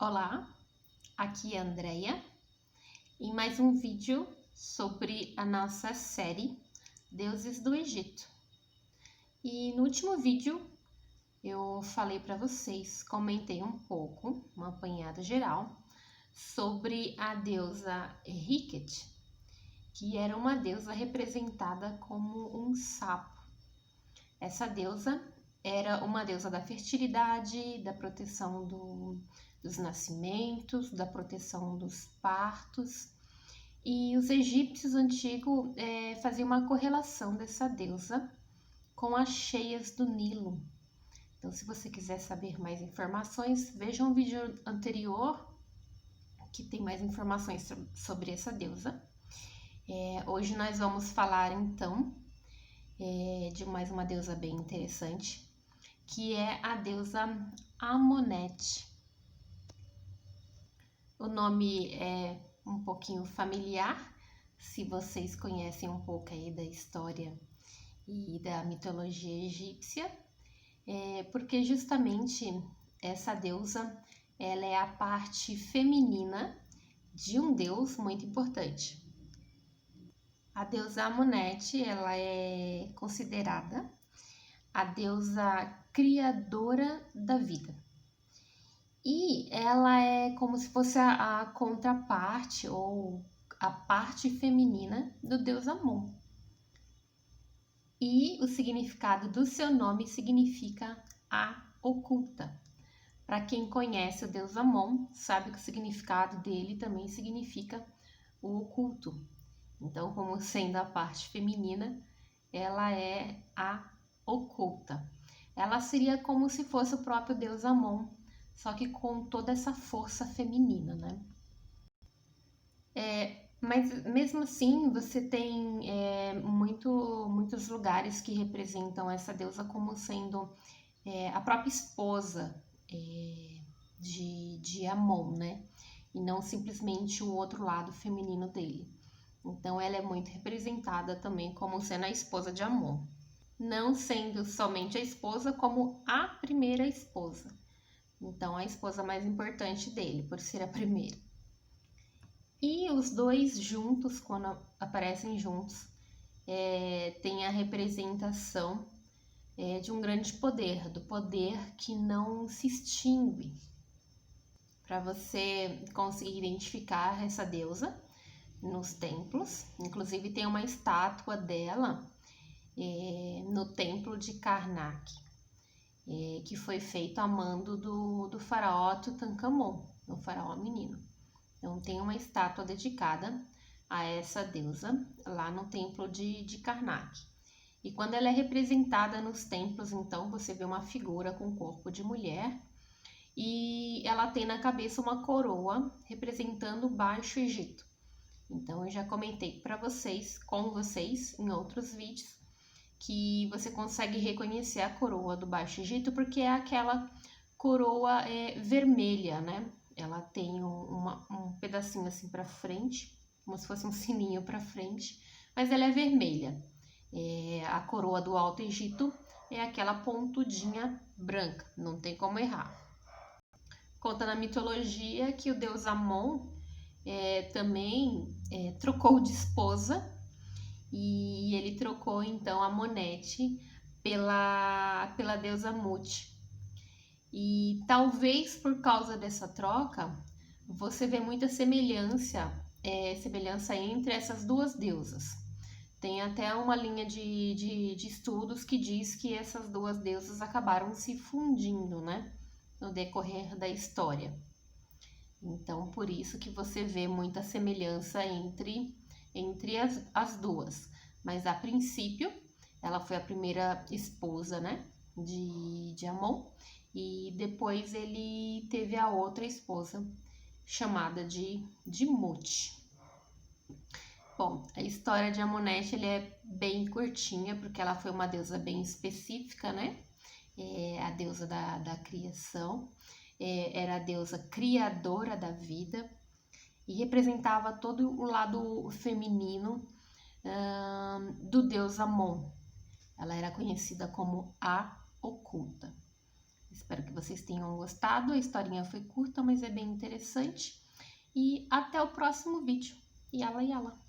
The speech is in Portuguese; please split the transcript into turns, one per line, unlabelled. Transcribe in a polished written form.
Olá, aqui é a Andrea em mais um vídeo sobre a nossa série Deuses do Egito. E no último vídeo eu falei para vocês, comentei um pouco, uma apanhada geral, sobre a deusa Hecate, que era uma deusa representada como um sapo. Essa deusa era uma deusa da fertilidade, da proteção dos nascimentos, da proteção dos partos. E os egípcios antigos faziam uma correlação dessa deusa com as cheias do Nilo. Então, se você quiser saber mais informações, veja um vídeo anterior que tem mais informações sobre essa deusa. Hoje nós vamos falar então de mais uma deusa bem interessante, que é a deusa Amonete. O nome é um pouquinho familiar, se vocês conhecem um pouco aí da história e da mitologia egípcia, porque justamente essa deusa, ela é a parte feminina de um deus muito importante. A deusa Amonete, ela é considerada a deusa criadora da vida. E ela é como se fosse a contraparte ou a parte feminina do deus Amon. E o significado do seu nome significa a oculta. Para quem conhece o deus Amon, sabe que o significado dele também significa o oculto. Então, como sendo a parte feminina, ela é a oculta. Ela seria como se fosse o próprio deus Amon, só que com toda essa força feminina, né? Mas mesmo assim, você tem muitos lugares que representam essa deusa como sendo a própria esposa de Amon, né? E não simplesmente o outro lado feminino dele. Então, ela é muito representada também como sendo a esposa de Amon. Não sendo somente a esposa, como a primeira esposa. Então, a esposa mais importante dele, por ser a primeira. E os dois juntos, quando aparecem juntos, tem a representação de um grande poder, do poder que não se extingue. Para você conseguir identificar essa deusa nos templos, inclusive tem uma estátua dela no templo de Karnak, que foi feito a mando do faraó Tutankhamon, o faraó menino. Então tem uma estátua dedicada a essa deusa lá no templo de Karnak. E quando ela é representada nos templos, então você vê uma figura com corpo de mulher e ela tem na cabeça uma coroa representando o Baixo Egito. Então eu já comentei com vocês em outros vídeos, que você consegue reconhecer a coroa do Baixo Egito porque é aquela coroa vermelha, né? Ela tem um pedacinho assim para frente, como se fosse um sininho para frente, mas ela é vermelha. A coroa do Alto Egito é aquela pontudinha branca, não tem como errar. Conta na mitologia que o deus Amon também trocou de esposa, e ele trocou então a Monete pela deusa Mut. E talvez por causa dessa troca, você vê muita semelhança entre essas duas deusas. Tem até uma linha de estudos que diz que essas duas deusas acabaram se fundindo, né, no decorrer da história. Então, por isso que você vê muita semelhança entre as duas. Mas, a princípio, ela foi a primeira esposa, né, de Amon. E depois ele teve a outra esposa, chamada de Mut. Bom, a história de Amonete é bem curtinha, porque ela foi uma deusa bem específica, né? A deusa da criação. Era a deusa criadora da vida e representava todo o lado feminino do deus Amon. Ela era conhecida como a oculta. Espero que vocês tenham gostado. A historinha foi curta, mas é bem interessante. E até o próximo vídeo. Yala, yala!